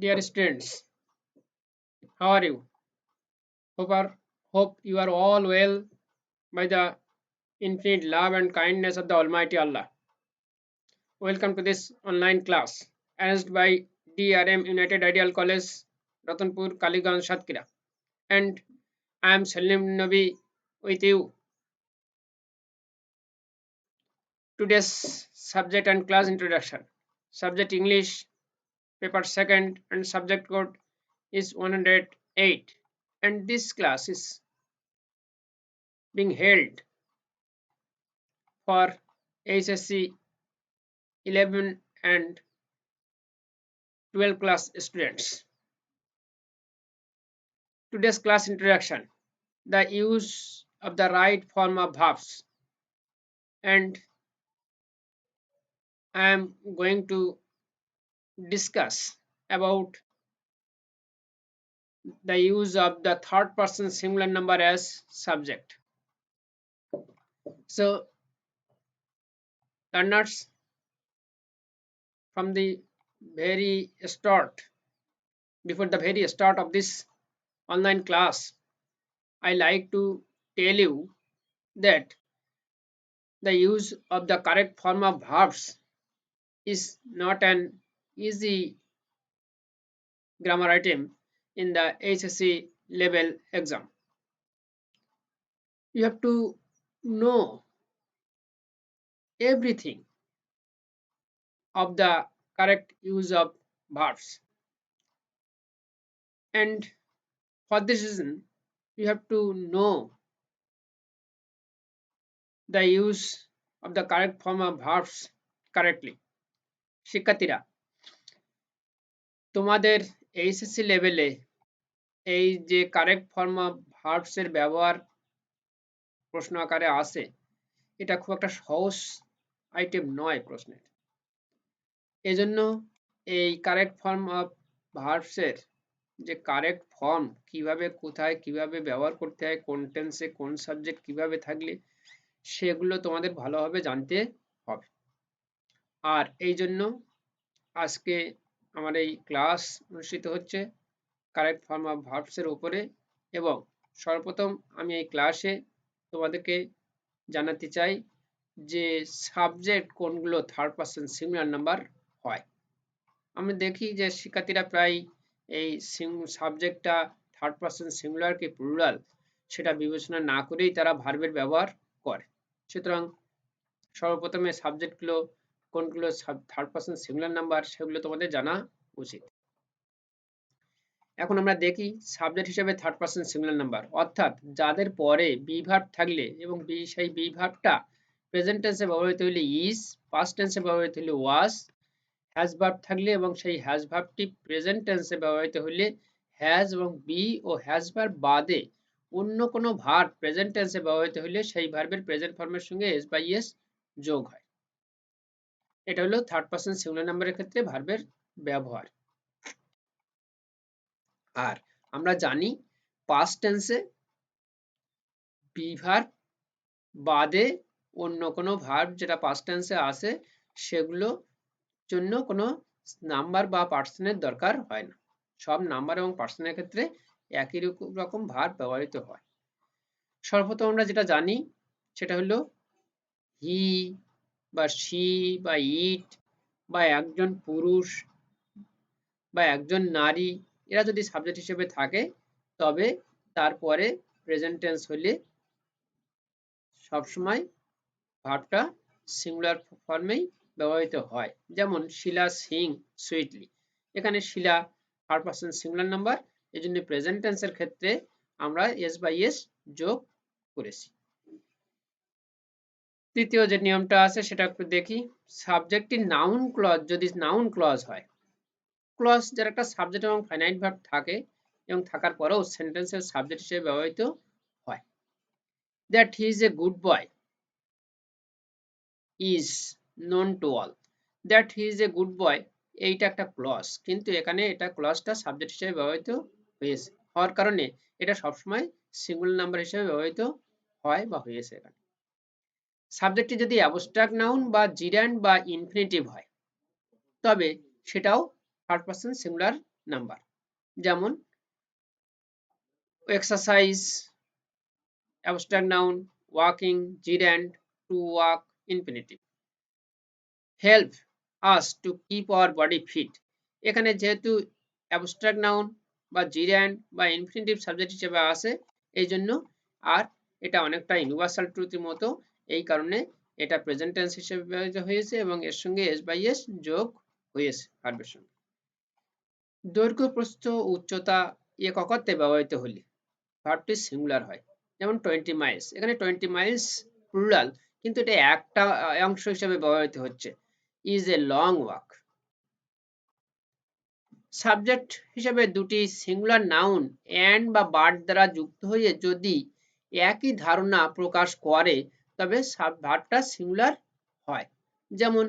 Dear students, how are you? Hope you are all well by the infinite love and kindness of the Almighty Allah. Welcome to this online class arranged by DRM United Ideal College, Ratanpur, Kaliganj, Satkira. And I am Salim Nabi with you. Today's subject and class introduction. Subject English, paper second, and subject code is 108. And this class is being held for HSC 11 and 12 class students. Today's class introduction, the use of the right form of verbs, and I am going to discuss about the use of the third person singular number as subject. So learners, from the very start, before the very start of this online class, I like to tell you that the use of the correct form of verbs is not an easy grammar item in the HSC level exam. You have to know everything of the correct use of verbs, and for this reason you have to know the use of the correct form of verbs correctly. শিক্ষার্থীরা, তোমাদের HSC লেভেলে এই যে correct form of verbs এর ব্যবহার প্রশ্ন আকারে আসে, এটা খুব একটা সহজ আইটেম নয় প্রশ্নের। এজন্য এই কারেক্ট ফর্ম অফ ভার্বস এর যে কারেক্ট ফর্ম কিভাবে, কোথায়, কিভাবে ব্যবহার করতে হয়, কোন টেন্সে, কোন সাবজেক্ট কিভাবে থাকলে, সেগুলো তোমাদের ভালোভাবে জানতে হবে। আর এই জন্য আজকে আমার এই ক্লাস অনুষ্ঠিত হচ্ছে কারেক্ট ফর্ম অফ ভার্বস এর উপরে, এবং সর্বপ্রথম আমি এই ক্লাসে তোমাদেরকে জানাতে চাই যে সাবজেক্ট কোনগুলো থার্ড পারসন সিঙ্গুলার নাম্বার হয়। আমি দেখি যে শিক্ষার্থীরা প্রায় এই সাবজেক্টটা থার্ড পারসন সিঙ্গুলার কি প্লুরাল সেটা বিবেচনা না করেই তারা ভার্বের ব্যবহার করে। সুতরাং সর্বপ্রথমে সাবজেক্টগুলো কোনগুলো থার্ড পারসন সিঙ্গুলার নাম্বার সেগুলো তোমাদের জানা উচিত। এখন আমরা দেখি সাবজেক্ট হিসেবে থার্ড পারসন সিঙ্গুলার নাম্বার, অর্থাৎ যাদের পরে বি ভার্ব থাকলে এবং সেই বি ভার্বটা প্রেজেন্ট টেন্সে ব্যবহৃত হলে ইজ, পাস্ট টেন্সে ব্যবহৃত হলে ওয়াজ, হ্যাজ ভার্ব থাকলে এবং সেই হ্যাজ ভার্বটি প্রেজেন্ট টেন্সে ব্যবহৃত হলে হ্যাজ, এবং বি ও হ্যাজ ভার্ব বাদে অন্য কোনো ভার্ব প্রেজেন্ট টেন্সে ব্যবহৃত হলে সেই ভার্বের প্রেজেন্ট ফর্মের সঙ্গে এস বাই এস যোগ হয়। এটা হলো থার্ড পারসন সিঙ্গুলার নাম্বারের ক্ষেত্রে ভার্বের ব্যবহার। আর আমরা জানি পাস্ট টেন্সে বি ভার্ব বাদে অন্য কোনো ভার্ব যেটা পাস্ট টেন্সে আসে সেগুলো জন্য কোনো নাম্বার বা পার্সনের দরকার হয় না। সব নাম্বার এবং পার্সনের ক্ষেত্রে একই রকম ভার্ব ব্যবহৃত হয়। সর্বপ্রথম আমরা যেটা জানি সেটা হলো হি বা শি বা ইট বা একজন পুরুষ বা একজন নারী, এরা যদি সাবজেক্ট হিসেবে থাকে তবে তারপরে প্রেজেন্ট টেন্স হলে সবসময় ভার্বটা সিঙ্গুলার ফর্মেই ব্যবহৃত হয়। যেমন শিলা সিং সুইটলি, এখানে শিলা থার্ড পারসন সিঙ্গুলার নাম্বার, এই জন্য প্রেজেন্ট টেন্সের ক্ষেত্রে আমরা এস বাই এস যোগ করেছি। তৃতীয় যে নিয়মটা আছে সেটা একটু দেখি। সাবজেক্টটির নাউন ক্লজ যদি নাউন ক্লজ হয়, ক্লজ যার একটা সাবজেক্ট এবং ফাইনাইট ভার্ব থাকে এবং থাকার পরেও সেন্টেন্সের সাবজেক্ট হিসেবে ব্যবহৃত হয়। That he is a good boy is known to all. That he is a good boy এইটা একটা ক্লজ, কিন্তু এখানে এটা ক্লজটা সাবজেক্ট হিসেবে ব্যবহৃত হয়েছে, হওয়ার কারণে এটা সবসময় সিঙ্গুলার নাম্বার হিসেবে ব্যবহৃত হয় বা হয়েছে। এখানে সাবজেক্টটি যদি অ্যাবস্ট্রাক্ট নাউন বা জিরান্ড বা ইনফিনিটিভ হয় তবে সেটাও থার্ড পারসন সিঙ্গুলার নাম্বার। যেমন exercise, abstract noun, walking, gerund, to walk, infinitive. Help us to keep our body fit. এখানে যেহেতু অ্যাবস্ট্রাক্ট নাউন বা জিরেন্ড বা ইনফিনিটিভ সাবজেক্ট হিসেবে আসে, এই জন্য আর এটা অনেকটা ইউনিভার্সাল ট্রুথের মতো, এই কারণে এটা প্রেজেন্ট টেন্স হিসেবে ব্যবহৃত হয়েছে এবং এর সঙ্গে এস বাই এস যোগ হয়েছে ভার্বের সঙ্গে। দৈর্ঘ্য, প্রস্থ, উচ্চতা একক অর্থে ব্যবহৃত হলে ভার্বটি সিঙ্গুলার হয়। যেমন 20 মাইলস, এখানে 20 মাইলস প্লুরাল, কিন্তু এটা একটা অংশ হিসেবে ব্যবহৃত হচ্ছে, is a long walk. Subject হিসেবে দুটি সিঙ্গুলার নাউন অ্যান্ড বা বাট দ্বারা যুক্ত হয়ে যদি একই ধারণা প্রকাশ করে তবে ভার্বটা সিঙ্গুলার হয়। যেমন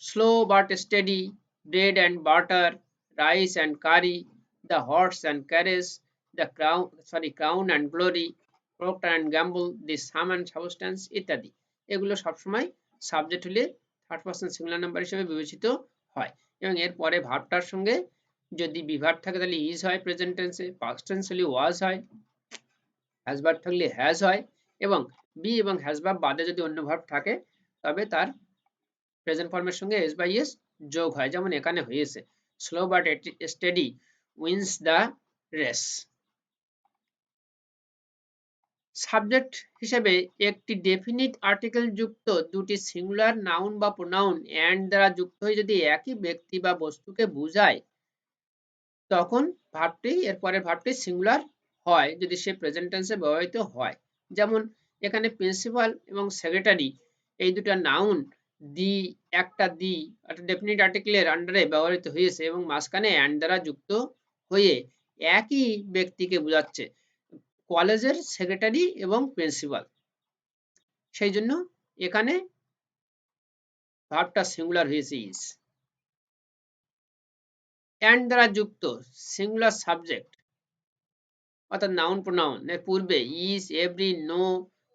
slow but steady, bread and butter, rice and curry, the horse and carriage, the crown and glory, Procter and Gamble, the sum and substance ইত্যাদি। এগুলো সবসময় সাবজেক্ট হলে থার্ড পারসন সিঙ্গুলার নাম্বার হিসেবে বিবেচিত হয় এবং এর পরে ভার্বটার সঙ্গে যদি বি ভার্ব থাকে তাহলে ইজ হয় প্রেজেন্ট টেন্সে, পাস্ট টেন্স হলে ওয়াজ হয়, হ্যাজ ভার্ব থাকলে হ্যাজ হয় এবং বি এবং হ্যাজ ভার্ব বাদে যদি অন্য ভার্ব থাকে তবে তার প্রেজেন্ট ফর্মের সঙ্গে এস বাই এস যোগ হয়, যেমন এখানে হয়েছে slow but steady wins the race. Subject হিসেবে একটি ডেফিনিট আর্টিকেল যুক্ত দুটি সিঙ্গুলার নাউন বা প্রোনাউন অ্যান্ড দ্বারা যুক্ত হয়ে যদি একই ব্যক্তি বা বস্তুকে বোঝায় তখন ভার্বটি এরপরের ভার্বটি সিঙ্গুলার হয় যদি সে প্রেজেন্ট টেন্সে ব্যবহৃত হয়। যেমন এখানে প্রিন্সিপাল এবং সেক্রেটারি এই দুটো নাউন দি, একটা দি একটা ডেফিনিট আর্টিকেলের আন্ডারে ব্যবহৃত হয়েছে এবং মাঝখানে অ্যান্ড দ্বারা যুক্ত হয়ে একই ব্যক্তিকে বোঝাচ্ছে, কলেজের সেক্রেটারি এবং প্রিন্সিপাল, সেই জন্য এখানে ভার্বটা সিঙ্গুলার হয়েছে ইজ। অ্যান্ড দ্বারা যুক্ত সিঙ্গুলার সাবজেক্ট অর্থাৎ নাউন প্রোনাউন এর পূর্বে ইজ, এভরি, নো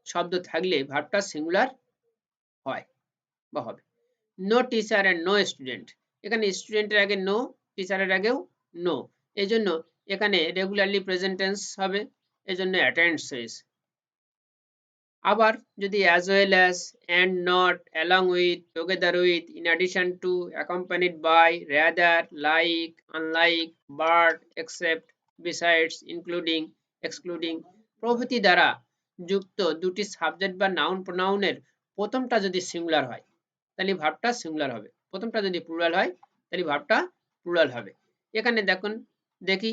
শব্দ থাকলে ভার্বটা সিঙ্গুলার হয় বা হবে। No teacher and no student, এখানে স্টুডেন্টের আগে নো, টিচারের আগেও নো, এই জন্য এখানে রেগুলারলি প্রেজেন্ট টেন্স হবে, এই জন্য অ্যাটেন্ডস হয়েছে। আবার যদি as well as, and not, along with, together with, in addition to, accompanied by, rather, like, unlike, but, except, besides, including, excluding প্রভৃতি দ্বারা যুক্ত দুটি সাবজেক্ট বা নাউন প্রোনাউনের প্রথমটা যদি সিঙ্গুলার হয় তাহলে ভার্বটা সিঙ্গুলার হবে, প্রথমটা যদি প্লুরাল হয় তাহলে ভার্বটা প্লুরাল হবে। এখানে দেখুন দেখি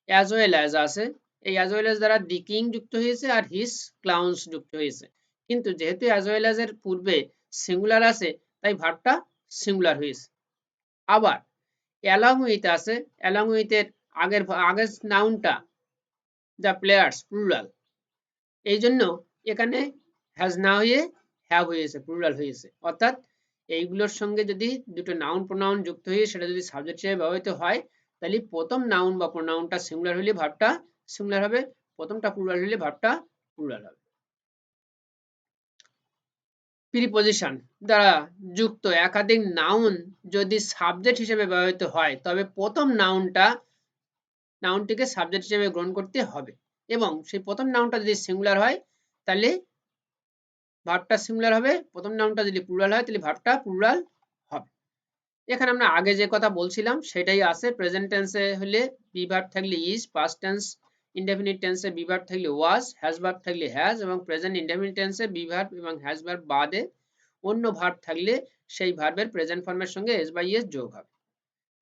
অ্যাজ ওয়েল অ্যাজ আছে, এই অ্যাজ ওয়েল অ্যাজ দ্বারা দি কিং যুক্ত হয়েছে আর হিজ ক্লাউন্স যুক্ত হয়েছে, কিন্তু যেহেতু অ্যাজ ওয়েল অ্যাজ এর পূর্বে সিঙ্গুলার আছে তাই ভার্বটা সিঙ্গুলার হয়েছে। আবার অ্যালং উইথ আছে, অ্যালং উইথ এর আগের নাউনটা দ্য প্লেয়ার্স প্লুরাল, এই জন্য এখানে হ্যাজ না হয়ে হ্যাভ হয়েছে, প্লুরাল হয়েছে। অর্থাৎ এইগুলোর সঙ্গে যদি দুটো নাউন প্রোনাউন যুক্ত হয়ে সেটা যদি সাবজেক্ট হিসেবে ব্যবহৃত হয় তাহলে প্রথম নাউন বা প্রোনাউনটা সিঙ্গুলার হলে ভার্বটা সিঙ্গুলার হবে, প্রথমটা প্লুরাল হলে ভার্বটা প্লুরাল হবে। প্রিপজিশন দ্বারা যুক্ত একাধিক নাউন যদি সাবজেক্ট হিসেবে ব্যবহৃত হয় তবে প্রথম নাউনটিকে সাবজেক্ট হিসেবে গ্রহণ করতে হবে এবং সেই প্রথম নাউনটা যদি সিঙ্গুলার হয় তাহলে ভার্বটা সিঙ্গুলার হবে, প্রথম নাউনটা যদি প্লুরাল হয় তাহলে ভার্বটা প্লুরাল হবে। এখানে আমরা আগে যে কথা বলছিলাম সেটাই আছে, প্রেজেন্ট টেন্সে হলে বি ভার্ব থাকলে ইজ, পাস্ট টেন্স ইনডেফিনিট টেন্সে বি ভার্ব থাকলে ওয়াজ, হ্যাজ ভার্ব থাকলে হ্যাজ এবং প্রেজেন্ট ইনডেফিনিট টেন্সে বি ভার্ব এবং হ্যাজ ভার্ব বাদে অন্য ভার্ব থাকলে সেই ভার্বের প্রেজেন্ট ফর্মের সঙ্গে এস বাই এস যোগ হবে।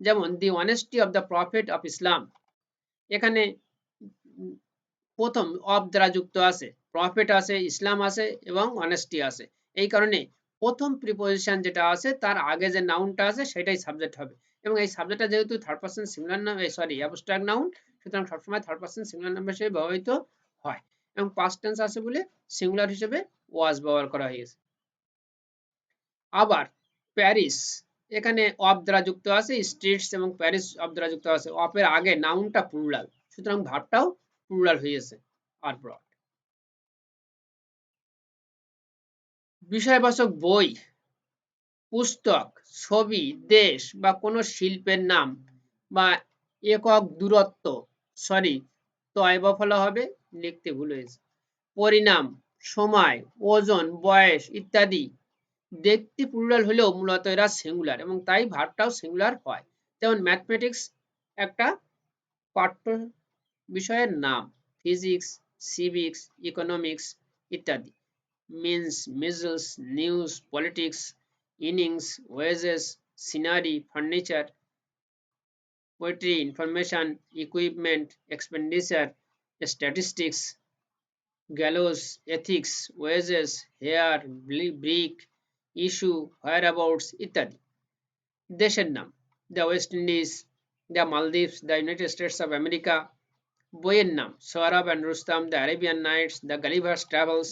যেমন the honesty of the prophet of Islam, এখানে প্রথম অফ দ্বারা যুক্ত আছে, প্রফেট আছে, ইসলাম আছে এবং অনেস্টি আছে, এই কারণে প্রথম প্রিপজিশন যেটা আছে তার আগে যে নাউনটা আছে সেটাই সাবজেক্ট হবে এবং এই সাবজেক্টটা যেহেতু থার্ড পারসন সিঙ্গুলার নাম, সরি অ্যাবস্ট্রাক্ট নাউন, সুতরাং সবসময় থার্ড পারসন সিঙ্গুলার নাম্বার হিসেবে ব্যবহৃত হয় এবং পাস্ট টেন্স আছে বলে সিঙ্গুলার হিসেবে ওয়াজ ব্যবহার করা হয়েছে। আবার প্যারিস, এখানে অফ দ্বারা যুক্ত আছে, স্ট্রিটস এবং প্যারিস অফ দ্বারা যুক্ত আছে, অফের আগে নাউনটা প্লুরাল, সুতরাং ভার্বটাও প্লুরাল হয়েছে আর ব্রড। বিষয়বাচক বই, পুস্তক, ছবি, দেশ বা কোনো শিল্পের নাম বা একক দূরত্ব, সরি তয় বা ফলা হবে, লিখতে ভুল হয়েছে। পরিণাম, সময়, ওজন, বয়স ইত্যাদি দেখতে প্লুরাল হলেও মূলত এরা সিঙ্গুলার এবং তাই ভার্বটাও সিঙ্গুলার হয়। যেমন ম্যাথমেটিক্স একটা পাঠ্য বিষয়ের নাম, ফিজিক্স, সিভিক্স, ইকোনমিক্স ইত্যাদি। Means, measles, news, politics, innings, wages, scenery, furniture, poetry, information, equipment, expenditure, statistics, gallows, ethics, wages, hair, brick, issue, whereabouts ইত্যাদি। দেশের নাম, the West Indies, the Maldives, the United States of America. বইয়ের নাম, Sohrab and Rustum, the Arabian Nights, the Gulliver's Travels,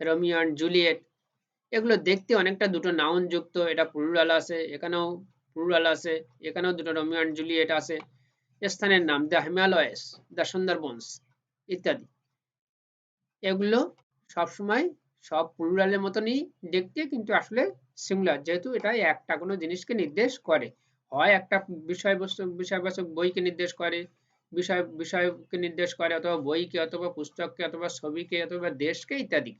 Romeo and Juliet. এগুলো দেখতে অনেকটা দুটো noun যুক্ত, এটা প্লুরাল আছে, এখানেও প্লুরাল আছে, এখানেও দুটো রোমিও অ্যান্ড জুলিয়েট আছে। স্থানের নাম, দ্য হিমালয়স, দ্য সুন্দরবনস ইত্যাদি। এগুলো সবসময় সব প্লুরালের মতনই দেখতে, কিন্তু আসলে সিঙ্গুলার, যেহেতু এটা একটা কোনো জিনিসকে নির্দেশ করে, হয় একটা বিষয়বাচক বইকে নির্দেশ করে, বিষয়কে নির্দেশ করে, অথবা বইকে, অথবা পুস্তককে, অথবা ছবিকে, অথবা দেশকে ইত্যাদি।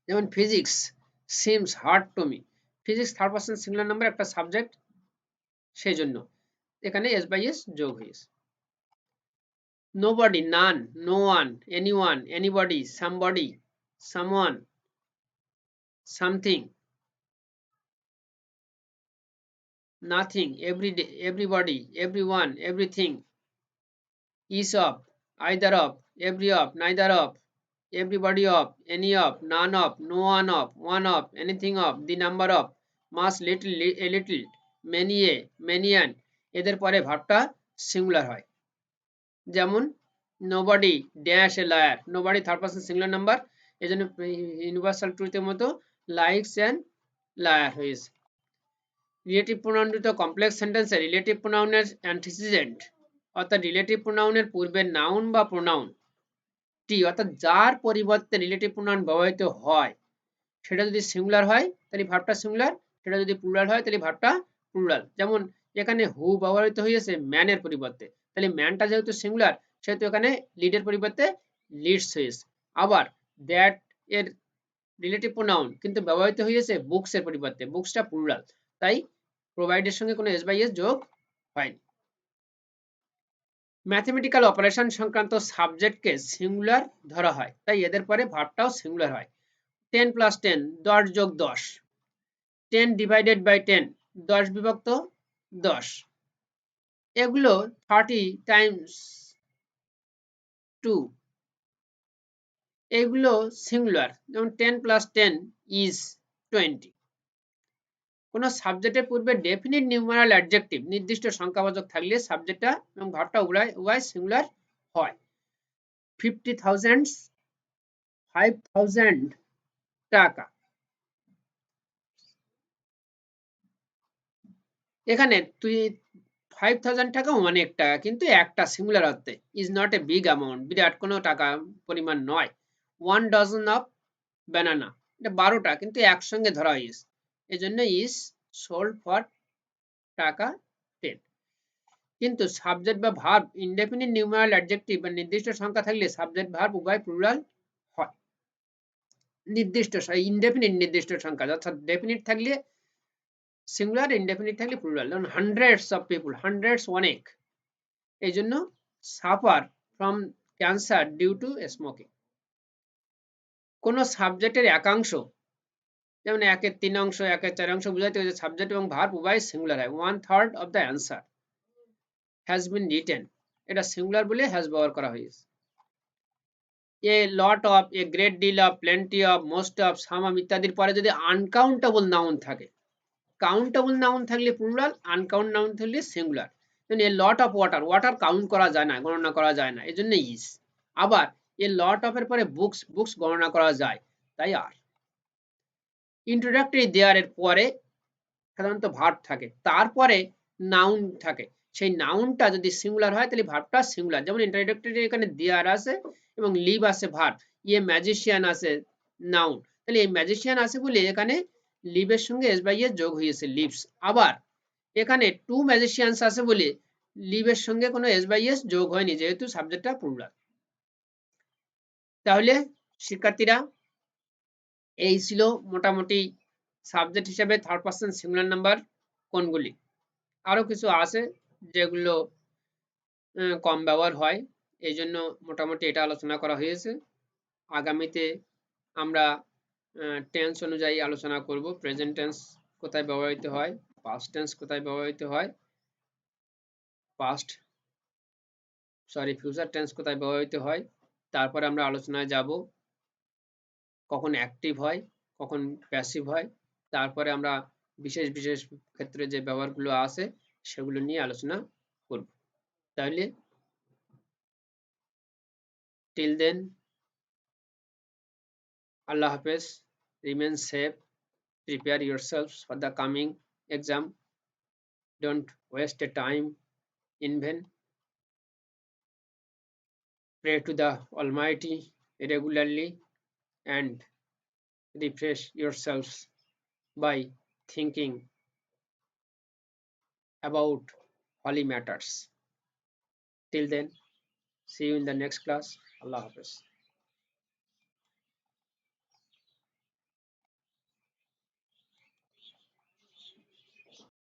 যেমন physics seems hard to me, physics third person singular number একটা সাবজেক্ট, সেই জন্য এখানে এস বাই এস যোগ হয়েছে। nobody, none, no one, anyone, anybody, somebody, someone, something, nothing, everybody, everyone, everything, each of, either of, every of, neither of, everybody of, any of, none of, no one of, anything of, the number of, much, little, a little, many a, many an, এদের পরে ভাবটা singular হয়। যেমন nobody dash a liar, nobody third person singular number, এজন্য universal ট্রুথের মতো likes and liar হয়েছে। Relative pronoun যুক্ত complex সেন্টেন্সে রিলেটিভ প্রোনাউনের অ্যান্টিসিডেন্ট অর্থাৎ রিলেটিভ প্রোনাউনের পূর্বের নাউন বা প্রোনাউন টি অর্থাৎ যার পরিবর্তে রিলেটিভ প্রোনাউন ব্যবহৃত হয় সেটা যদি সিঙ্গুলার হয় তাহলে ভার্বটা সিঙ্গুলার, সেটা যদি প্লুরাল হয় তাহলে ভার্বটা প্লুরাল। যেমন এখানে হু ব্যবহৃত হয়েছে ম্যানের পরিবর্তে, তাহলে ম্যানটা যেহেতু সিঙ্গুলার সেহেতু এখানে লিডের পরিবর্তে লিডস হয়েছে। আবার দ্যাট এর রিলেটিভ প্রোনাউন কিন্তু ব্যবহৃত হয়েছে বুকস এর পরিবর্তে, বুকসটা প্লুরাল, তাই প্রোভাইডের সঙ্গে কোনো এস বাই এস যোগ হয়নি। ম্যাথমেটিক্যাল অপারেশন সংক্রান্ত সাবজেক্টকে সিঙ্গুলার ধরা হয়, তাই এদের পরে ভার্বটাও সিঙ্গুলার হয়। 10 + 10 10 যোগ 10, 10 ডিভাইডেড বাই 10 10 বিভক্ত 10, এগুলো 30 টাইমস 2, এগুলো সিঙ্গুলার, যেমন 10 + 10 ইজ 20। কোন সাবজেক্টের পূর্বে ডেফিনিট নিউমারাল অ্যাডজেক্টিভ নির্দিষ্ট সংখ্যাবাচক থাকলে সাবজেক্টটা এবং ভার্বটা উভয় সিঙ্গুলার হয়। 50,000 5,000 টাকা, এখানে তুই 5,000 টাকা অনেক টাকা, কিন্তু একটা সিঙ্গুলার অর্থে, is not a big amount, বিরাট কোনো টাকা পরিমাণ নয়। 1 ডজন অফ ব্যানানা, এটা 12টা কিন্তু একসঙ্গে ধরা হয়েছে, এই জন্য ইজ সোল্ড ফর টাকা 10। কিন্তু সাবজেক্ট বা ভার্ব ইনডেফিনিট নিউমারাল অ্যাডজেক্টিভ বা নির্দিষ্ট সংখ্যা থাকলে সাবজেক্ট ভার্ব উভয় প্লুরাল হয়। নির্দিষ্ট ইনডেফিনিট নির্দিষ্ট সংখ্যা, অর্থাৎ ডেফিনিট থাকলে সিঙ্গুলার, ইনডেফিনিট থাকলে প্লুরাল। যেমন হান্ড্রেডস অফ পিপল, হান্ড্রেডস অনেক, এই জন্য suffer from cancer due to smoking. কোন সাবজেক্টের একাংশ, যেমন 1/3 অংশ, 1/4 অংশ বোঝাতে হয়েছে সাবজেক্ট এবং ভার্ব উভয় সিঙ্গুলার হয়। 1/3 of the answer has been written, এটা সিঙ্গুলার বলে হ্যাজ ব্যবহার করা হয়েছে। A lot of, a great deal of, plenty of, most of, some of ইত্যাদির পরে যদি আনকাউন্টেবল নাউন থাকে, কাউন্টেবল নাউন থাকলে প্লুরাল, আনকাউন্ট নাউন থাকলে singular. A lot of water, water count করা যায় না, গণনা করা যায় না, এই জন্য ইজ। আবার এ লট অফ এর পরে বুকস, বুকস গণনা করা যায়, তাই আর। ইন্ট্রোডাক্টরি দেয়ার এর পরে সাধারণত ভার্ব থাকে, তারপরে নাউন থাকে, সেই নাউনটা যদি সিঙ্গুলার হয় তাহলে ভার্বটা সিঙ্গুলার। যেমন ইন্ট্রোডাক্টরি এখানে দেয়ার আছে এবং লিভ আছে ভার্ব, ইয়ে ম্যাজিশিয়ান আছে নাউন, তাহলে এই ম্যাজিশিয়ান আছে বলে এখানে লিভের সঙ্গে এস বাই এস যোগ হয়েছে, লিভস। আবার এখানে টু ম্যাজিশিয়ানস আছে বলে লিভের সঙ্গে কোনো এস বাই এস যোগ হয়নি যেহেতু সাবজেক্টটা প্লুরাল। তাহলে শিক্ষার্থীরা এই ছিল মোটামুটি সাবজেক্ট হিসেবে থার্ড পারসন সিঙ্গুলার নাম্বার কোনগুলি। আরো কিছু আছে যেগুলো কম ব্যবহার হয়, এই জন্য মোটামুটি এটা আলোচনা করা হয়েছে। আগামীতে আমরা টেন্স অনুযায়ী আলোচনা করব। প্রেজেন্ট টেন্স কোথায় ব্যবহৃত হয়, পাস্ট টেন্স কোথায় ব্যবহৃত হয়, ফিউচার টেন্স কোথায় ব্যবহৃত হয়। তারপরে আমরা আলোচনায় যাব কখন অ্যাক্টিভ হয়, কখন প্যাসিভ হয়। তারপরে আমরা বিশেষ বিশেষ ক্ষেত্রে যে ব্যবহারগুলো আছে সেগুলো নিয়ে আলোচনা করব। তাহলে till then, Allah Hafiz, remain safe, prepare yourselves for the coming exam, don't waste a time in vain, pray to the Almighty regularly, and refresh yourselves by thinking about holy matters. Till then, see you in the next class. Allah Hafiz.